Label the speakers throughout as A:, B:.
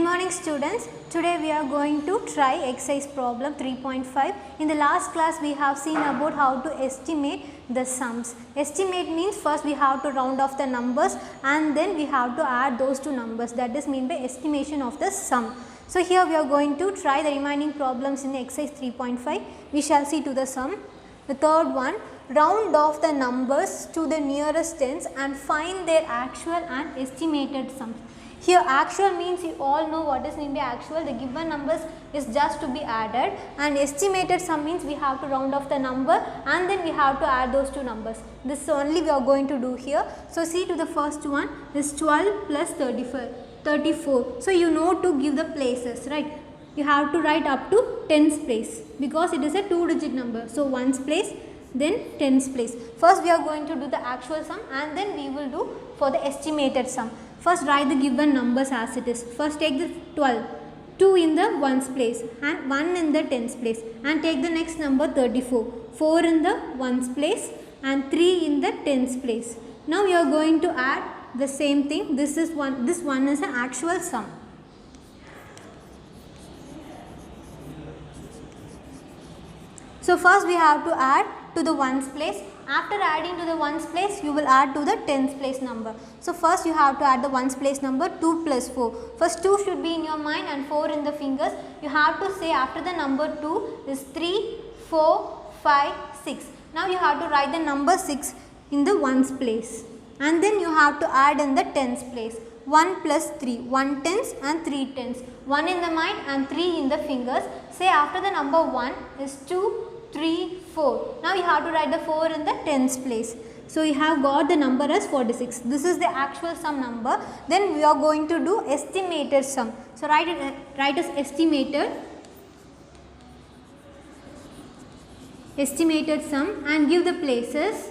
A: Good morning students. Today we are going to try exercise problem 3.5. In the last class we have seen about how to estimate the sums. Estimate means first we have to round off the numbers and then we have to add those two numbers. That is mean by estimation of the sum. So here we are going to try the remaining problems in exercise 3.5. We shall see to the sum. The third one, round off the numbers to the nearest tens and find their actual and estimated sums. Here actual means you all know what is mean by actual. The given numbers is just to be added, and estimated sum means we have to round off the number and then we have to add those two numbers. This only we are going to do here. So see to the first one is 12 plus 34. So you know to give the places, right? You have to write up to tens place because it is a 2-digit number. So ones place, then tens place. First we are going to do the actual sum and then we will do for the estimated sum. First write the given numbers as it is. First take the 12, 2 in the ones place and 1 in the tens place, and take the next number 34, 4 in the ones place and 3 in the tens place. Now you are going to add the same thing. This one is an actual sum. So first we have to add to the ones place. After adding to the ones place, you will add to the tens place number. So first you have to add the ones place number 2 plus 4. First 2 should be in your mind and 4 in the fingers. You have to say after the number 2 is 3, 4, 5, 6. Now you have to write the number 6 in the ones place. And then you have to add in the tens place. 1 plus 3, 1 tens and 3 tens. 1 in the mind and 3 in the fingers. Say after the number 1 is 2, 3, 4. Now you have to write the 4 in the tens place. So you have got the number as 46. This is the actual sum number. Then we are going to do estimated sum. So write as estimated sum and give the places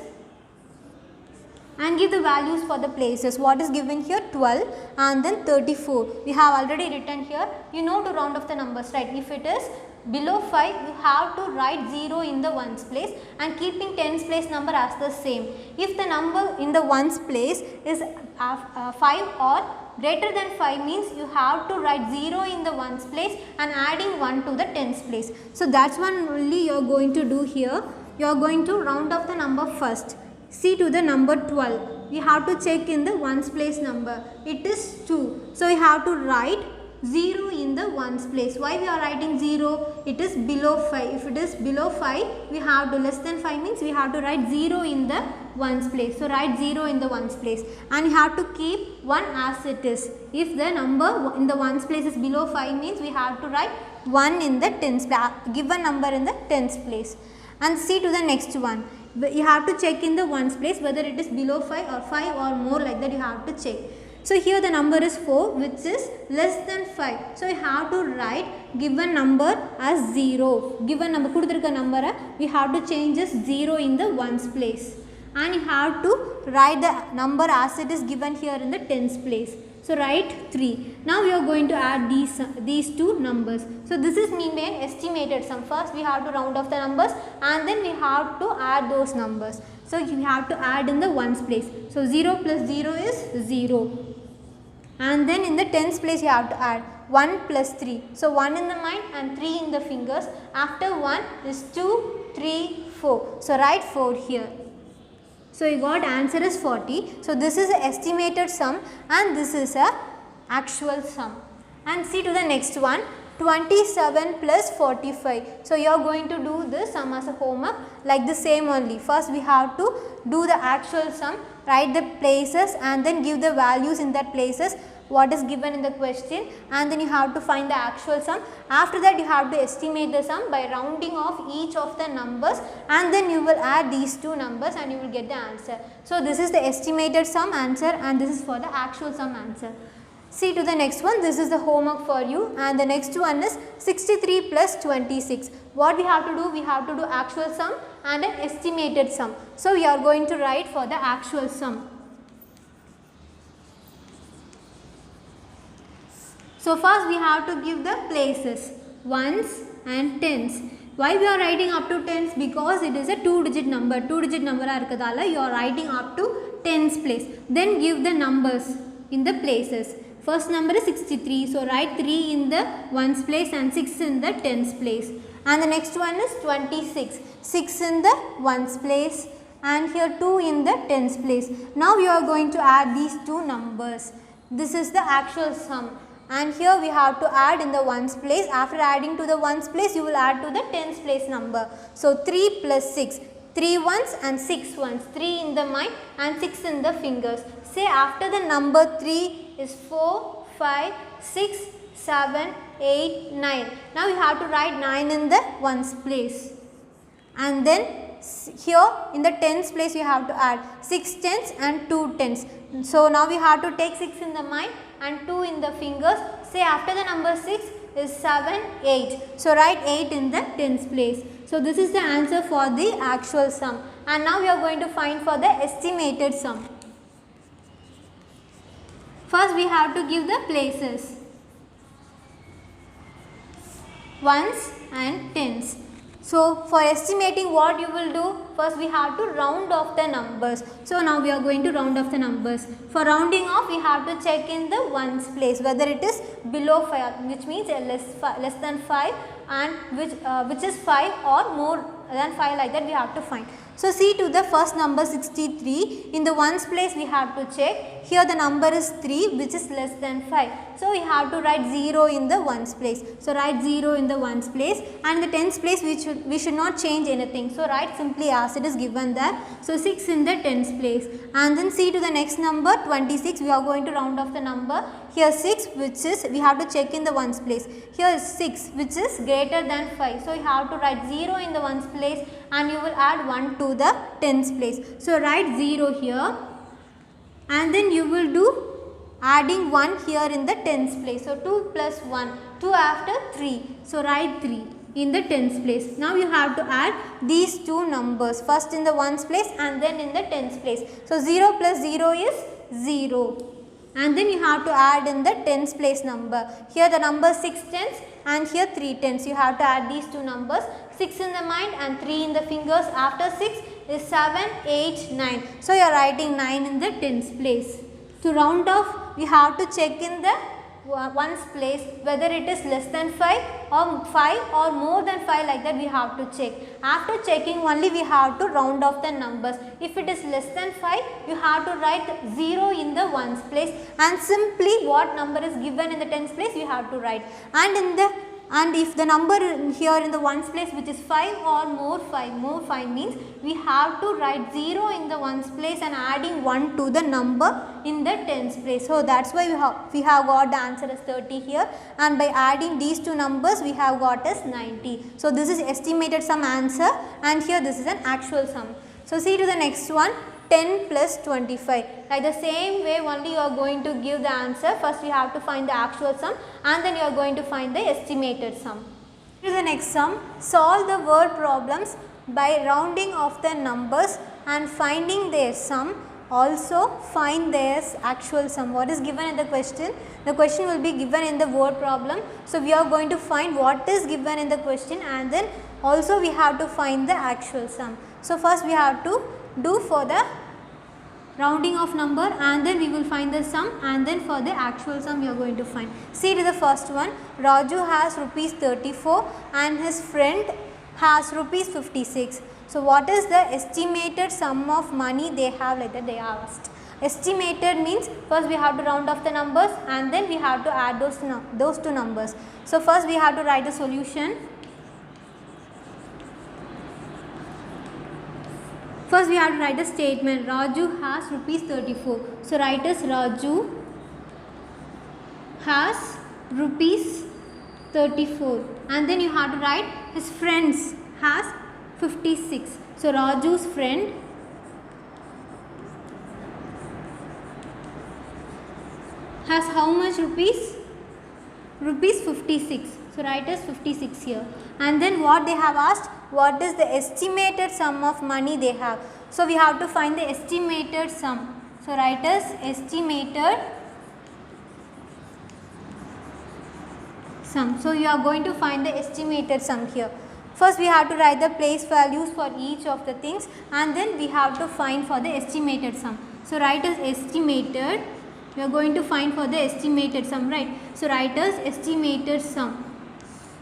A: and give the values for the places. What is given here? 12 and then 34. We have already written here. You know to round off the numbers, right? If it is below 5, you have to write 0 in the ones place and keeping tens place number as the same. If the number in the ones place is 5 or greater than 5 means you have to write 0 in the ones place and adding 1 to the tens place. So that's one only you are going to do here. You are going to round off the number first. See to the number 12. We have to check in the ones place number. It is 2. So you have to write 0 in the ones place. Why we are writing 0? It is below 5. If it is below 5, we have to less than 5 means we have to write 0 in the ones place. So write 0 in the ones place and you have to keep 1 as it is. If the number in the ones place is below 5 means we have to write 1 in the tens place, given number in the tens place. And see to the next one. You have to check in the ones place whether it is below 5 or 5 or more, like that you have to check. So here the number is 4 which is less than 5. So you have to write given number as 0. Given number, kuduthirukka number we have to change as 0 in the ones place. And you have to write the number as it is given here in the tens place. So write 3. Now we are going to add these two numbers. So this is mean by an estimated sum. First we have to round off the numbers and then we have to add those numbers. So you have to add in the ones place. So 0 plus 0 is 0. And then in the tens place you have to add 1 plus 3. So 1 in the mind and 3 in the fingers. After 1 is 2, 3, 4. So write 4 here. So you got answer is 40. So this is a estimated sum and this is a actual sum. And see to the next one, 27 plus 45. So you are going to do this sum as a homework like the same only. First we have to do the actual sum, write the places and then give the values in that places what is given in the question, and then you have to find the actual sum. After that you have to estimate the sum by rounding off each of the numbers and then you will add these two numbers and you will get the answer. So this is the estimated sum answer and this is for the actual sum answer. See to the next one. This is the homework for you, and the next one is 63 plus 26. What we have to do? We have to do actual sum and an estimated sum. So we are going to write for the actual sum. So first we have to give the places, ones and tens. Why we are writing up to tens? Because it is a 2-digit number. 2-digit number you are writing up to tens place. Then give the numbers in the places. First number is 63. So write 3 in the ones place and 6 in the tens place. And the next one is 26. 6 in the ones place and here 2 in the tens place. Now you are going to add these two numbers. This is the actual sum. And here we have to add in the ones place. After adding to the ones place, you will add to the tens place number. So 3 plus 6. 3 ones and 6 ones. 3 in the mind and 6 in the fingers. Say after the number 3 is 4, 5, 6, 7, 8, 9. Now you have to write 9 in the ones place. And then here in the tens place you have to add 6 tens and 2 tens. So now we have to take 6 in the mind and 2 in the fingers. Say after the number 6 is 7, 8. So write 8 in the tens place. So this is the answer for the actual sum. And now we are going to find for the estimated sum. First we have to give the places. Ones and tens. So for estimating what you will do, first we have to round off the numbers. So now we are going to round off the numbers. For rounding off, we have to check in the ones place whether it is below 5, which means less than 5, and which is 5 or more than 5, like that we have to find. So see to the first number 63, in the ones place we have to check. Here the number is 3, which is less than 5. So we have to write 0 in the ones place. So write 0 in the ones place, and in the tens place we should not change anything. So write simply as it is given there. So 6 in the tens place. And then see to the next number 26, we are going to round off the number. Here 6, which is, we have to check in the ones place. Here is 6, which is greater than 5. So you have to write 0 in the ones place and you will add 1 to the tens place. So write 0 here and then you will do adding 1 here in the tens place. So 2 plus 1, 2 after 3. So write 3 in the tens place. Now you have to add these two numbers, first in the ones place and then in the tens place. So 0 plus 0 is 0. And then you have to add in the tens place number. Here the number 6 tens and here 3 tens. You have to add these two numbers, 6 in the mind and 3 in the fingers. After 6 is 7, 8, 9. So you are writing 9 in the tens place. To round off, we have to check in the ones place whether it is less than 5 or more than 5, like that we have to check. After checking only we have to round off the numbers. If it is less than 5, you have to write 0 in the ones place and simply what number is given in the tens place you have to write. And if the number here in the ones place which is 5 or more 5 means we have to write 0 in the ones place and adding 1 to the number in the tens place. So that's why we have got the answer as 30 here, and by adding these two numbers we have got as 90. So this is estimated sum answer, and here this is an actual sum. So see to the next one, 10 plus 25. Like the same way only you are going to give the answer. First we have to find the actual sum and then you are going to find the estimated sum. To the next sum, solve the word problems by rounding off the numbers and finding their sum. Also find their actual sum. What is given in the question? The question will be given in the word problem. So we are going to find what is given in the question and then also we have to find the actual sum. So first we have to do for the rounding of number and then we will find the sum, and then for the actual sum we are going to find. See to the first one, Raju has rupees 34 and his friend has rupees 56. So what is the estimated sum of money they have, like that they asked. Estimated means first we have to round off the numbers and then we have to add those two numbers. So first we have to write the solution. First we have to write the statement, Raju has rupees 34. So write as Raju has rupees 34 and then you have to write his friends has 56. So Raju's friend has how much rupees? Rupees 56. So write as 56 here. And then what they have asked, what is the estimated sum of money they have. So we have to find the estimated sum. So write as estimated sum. So you are going to find the estimated sum here. First we have to write the place values for each of the things and then we have to find for the estimated sum. So write as estimated, We are going to find for the estimated sum, right? So write as estimated sum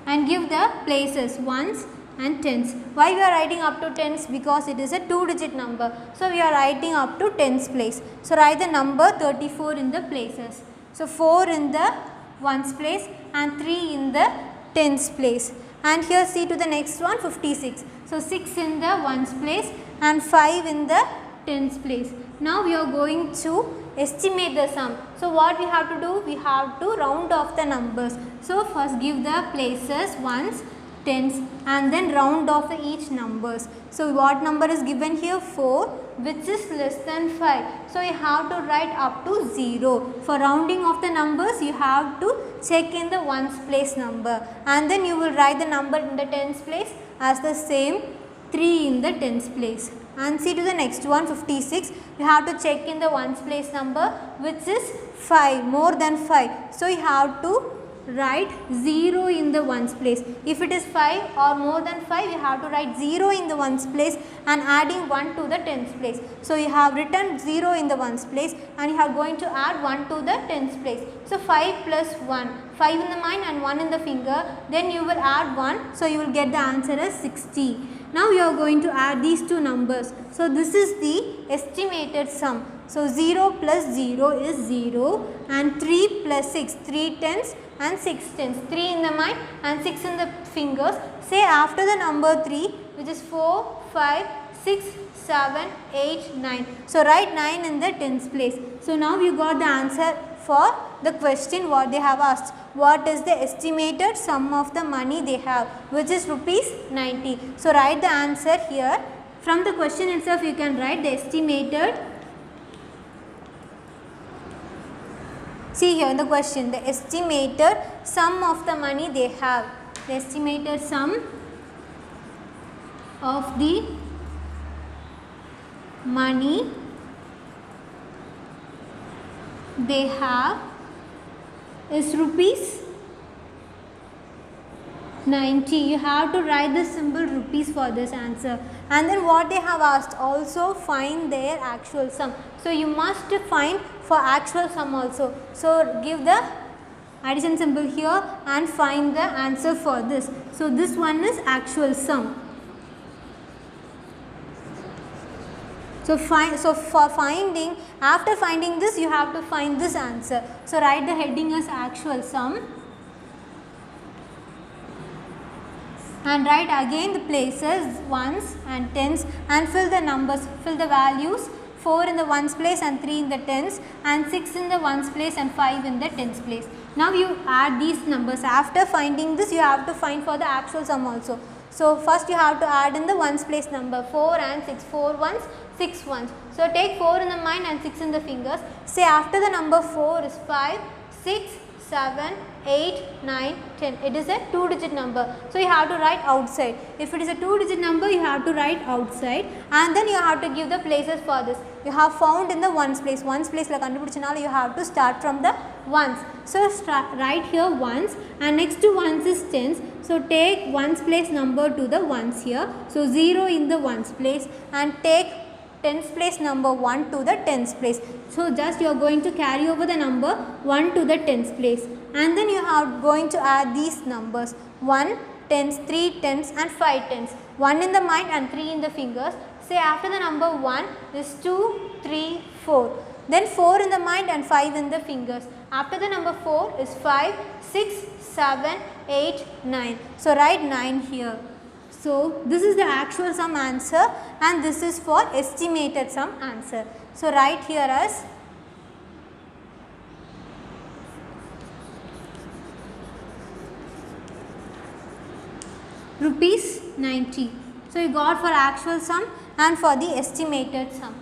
A: and give the places ones and tens. Why we are writing up to tens? Because it is a 2-digit number. So we are writing up to tens place. So write the number 34 in the places. So 4 in the ones place and 3 in the tens place. And here see to the next one, 56. So 6 in the ones place and 5 in the tens place. Now we are going to estimate the sum. So what we have to do? We have to round off the numbers. So first give the places ones, tens, and then round off the each numbers. So what number is given here? 4, which is less than 5. So you have to write up to 0. For rounding of the numbers, you have to check in the ones place number, and then you will write the number in the tens place as the same 3 in the tens place. And see to the next one, 56. You have to check in the ones place number, which is 5, more than 5. So you have to write 0 in the ones place. If it is 5 or more than 5, you have to write 0 in the ones place and adding 1 to the tens place. So you have written 0 in the ones place and you are going to add 1 to the tens place. So 5 plus 1, 5 in the mind and 1 in the finger, then you will add 1. So you will get the answer as 60. Now you are going to add these two numbers. So this is the estimated sum. So 0 plus 0 is 0 and 3 plus 6, 3 tens and 6 tens, 3 in the mind and 6 in the fingers. Say after the number 3, which is 4, 5, 6, 7, 8, 9. So write 9 in the tens place. So now you got the answer for the question what they have asked. What is the estimated sum of the money they have, which is rupees 90. So write the answer here. From the question itself you can write the estimated. See here in the question, the estimated sum of the money they have. The estimated sum of the money they have is rupees 90. You have to write the symbol rupees for this answer. And then what they have asked, also find their actual sum. So you must find for actual sum also. So give the addition symbol here and find the answer for this. So this one is actual sum. So for finding, after finding this, you have to find this answer. So write the heading as actual sum and write again the places ones and tens and fill the numbers, fill the values 4 in the ones place and 3 in the tens and 6 in the ones place and 5 in the tens place. Now you add these numbers. After finding this, you have to find for the actual sum also. So first you have to add in the ones place number 4 and 6, 4 ones, 6 ones. So take 4 in the mind and 6 in the fingers. Say after the number 4 is 5, 6, 7, 8, 9, 10. It is a 2-digit number. So you have to write outside. If it is a 2-digit number, you have to write outside and then you have to give the places for this. You have found in the ones place. Ones place like kandupidichanalu, you have to start from the ones. So write here ones and next to ones is tens. So take ones place number to the ones here. So 0 in the ones place and take tens place number 1 to the tens place. So just you are going to carry over the number 1 to the tens place and then you are going to add these numbers 1 tens, 3 tens and 5 tens. 1 in the mind and 3 in the fingers. Say after the number 1 is 2, 3, 4. Then 4 in the mind and 5 in the fingers. After the number 4 is 5, 6, 7, 8, 9. So write 9 here. So this is the actual sum answer and this is for estimated sum answer. So write here as rupees 90. So you got for actual sum and for the estimated sum.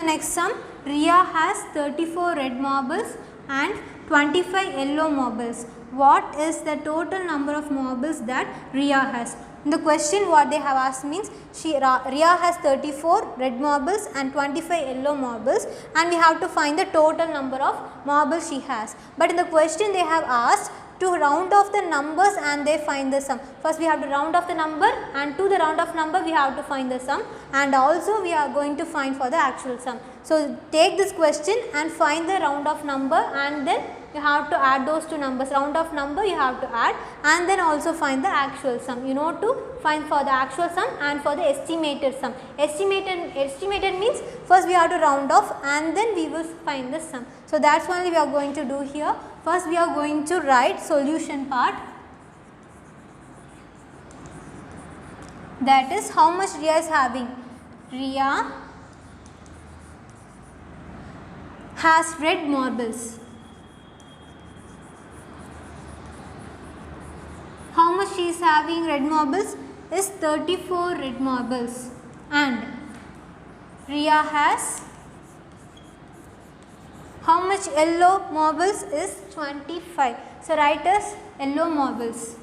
A: The next sum, Riya has 34 red marbles and 25 yellow marbles. What is the total number of marbles that Riya has? In the question what they have asked means Riya has 34 red marbles and 25 yellow marbles and we have to find the total number of marbles she has. But in the question they have asked to round off the numbers and they find the sum. First we have to round off the number, and to the round off number we have to find the sum, and also we are going to find for the actual sum. So take this question and find the round off number, and then you have to add those two numbers. Round off number you have to add, and then also find the actual sum. You know to find for the actual sum and for the estimated sum. Estimated means first we have to round off and then we will find the sum. So that's only we are going to do here. First we are going to write solution part. That is how much Riya is having. Riya has red marbles. How much she is having red marbles is 34 red marbles, and Riya has how much yellow marbles is 25. So write as yellow marbles.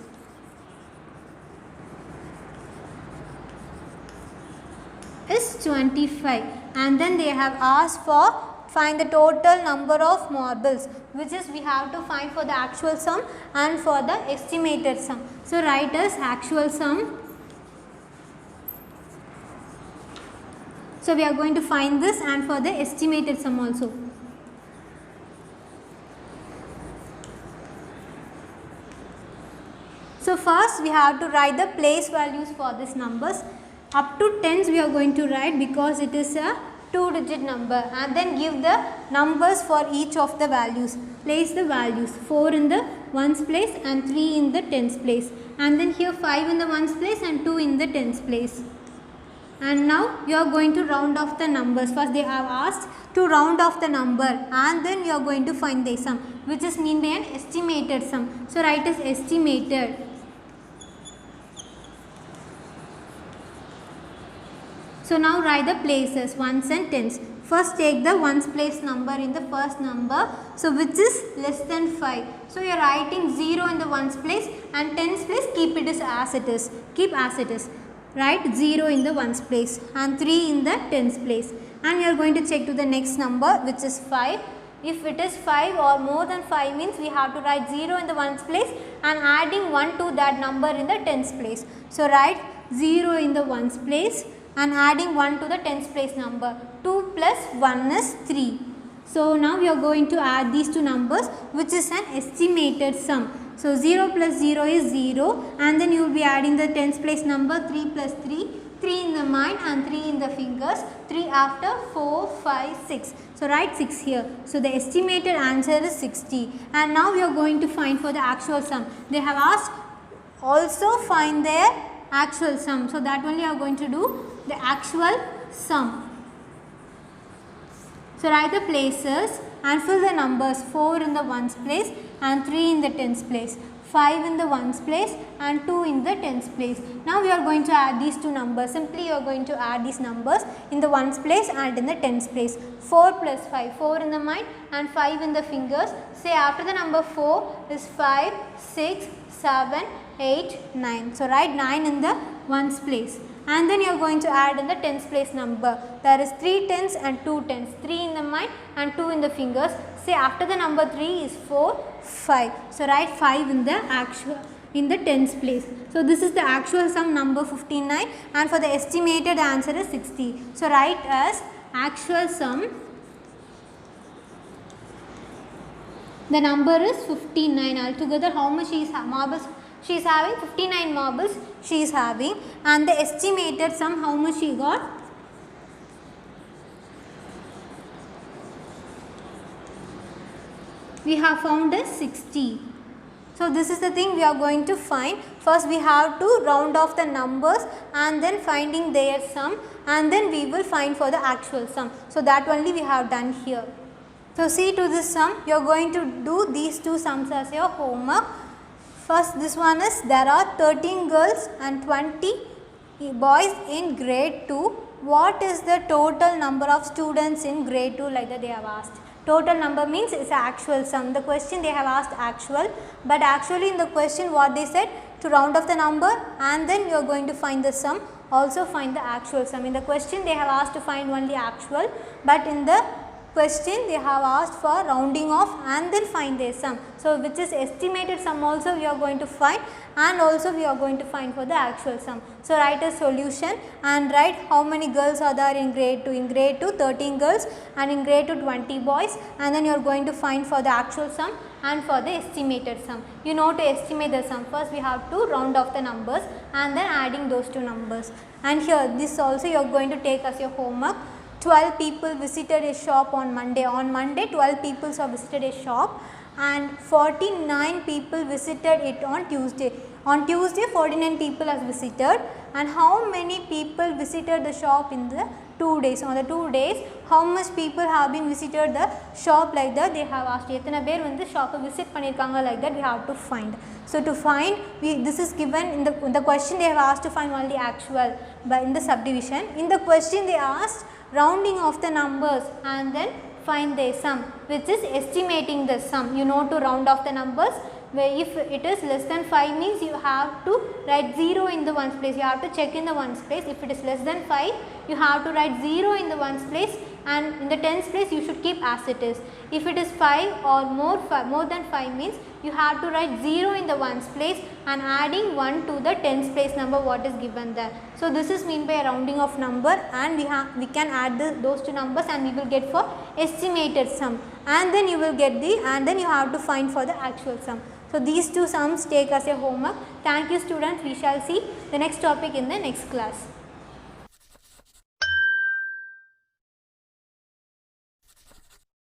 A: Is 25, and then they have asked for find the total number of marbles, which is we have to find for the actual sum and for the estimated sum. So write as actual sum. So we are going to find this and for the estimated sum also. So first we have to write the place values for these numbers. Up to tens we are going to write because it is a 2-digit number, and then give the numbers for each of the values. Place the values 4 in the ones place and 3 in the tens place, and then here 5 in the ones place and 2 in the tens place. And now you are going to round off the numbers. First they have asked to round off the number, and then you are going to find the sum, which is mean by an estimated sum. So write as estimated. So now write the places, ones and tens. First take the ones place number in the first number, so which is less than 5. So you are writing 0 in the ones place, and tens place keep it as it is. Keep as it is. Write 0 in the ones place and 3 in the tens place. And you are going to check to the next number, which is 5. If it is 5 or more than 5 means we have to write 0 in the ones place and adding 1 to that number in the tens place. So write 0 in the ones place and adding 1 to the tens place number. 2 plus 1 is 3. So now we are going to add these two numbers, which is an estimated sum. So 0 plus 0 is 0, and then you will be adding the tens place number 3 plus 3, 3 in the mind and 3 in the fingers, 3 after 4, 5, 6. So write 6 here. So the estimated answer is 60. And now we are going to find for the actual sum. They have asked also find their actual sum. So that only you are going to do the actual sum. So write the places and fill the numbers 4 in the ones place and 3 in the tens place, 5 in the ones place and 2 in the tens place. Now we are going to add these two numbers. Simply you are going to add these numbers in the ones place and in the tens place. 4 plus 5, 4 in the mind and 5 in the fingers. Say after the number 4 is 5, 6, 7, 8, 9. So write 9 in the ones place. And then you are going to add in the tens place number. There is 3 tens and 2 tens. 3 in the mind and 2 in the fingers. Say after the number 3 is 4, 5. So write 5 in the actual in the tens place. So this is the actual sum number 59, and for the estimated answer is 60. So write as actual sum. The number is 59. Altogether how much is marbles? She is having 59 marbles she is having, and the estimated sum how much she got? We have found as 60. So this is the thing we are going to find. First we have to round off the numbers and then finding their sum, and then we will find for the actual sum. So that only we have done here. So see to this sum, you are going to do these two sums as your homework. First this one is there are 13 girls and 20 boys in grade 2. What is the total number of students in grade 2, like that they have asked. Total number means it's actual sum. The question they have asked actual, but actually in the question what they said, to round off the number and then you are going to find the sum, also find the actual sum. In the question they have asked to find only actual, but in the question they have asked for rounding off and then find their sum. So, which is estimated sum also we are going to find, and also we are going to find for the actual sum. So, write a solution and write how many girls are there in grade 2. In grade 2 13 girls and in grade 2 20 boys, and then you are going to find for the actual sum and for the estimated sum. You know to estimate the sum, first we have to round off the numbers and then adding those two numbers. And here this also you are going to take as your homework. 12 people visited a shop on Monday. On Monday 12 people have visited a shop and 49 people visited it on Tuesday. On Tuesday 49 people has visited, and how many people visited the shop in the 2 days? On the 2 days how much people have been visited the shop, like that they have asked. எத்தனை பேர் வந்து shop visit பண்ணிருக்காங்க, like that we have to find. So, to find this is given in the question they have asked to find only actual, but in the subdivision in the question they asked rounding of the numbers and then find their sum, which is estimating the sum. You know to round off the numbers. Where if it is less than 5 means you have to write 0 in the ones place, you have to check in the ones place. If it is less than 5 you have to write 0 in the ones place, and in the tens place you should keep as it is. If it is 5 or more than 5 means you have to write 0 in the ones place and adding 1 to the tens place number what is given there. So, this is mean by a rounding of number, and we can add those two numbers and we will get for estimated sum, and then you will get and then you have to find for the actual sum. So, these two sums take as a homework. Thank you students. We shall see the next topic in the next class.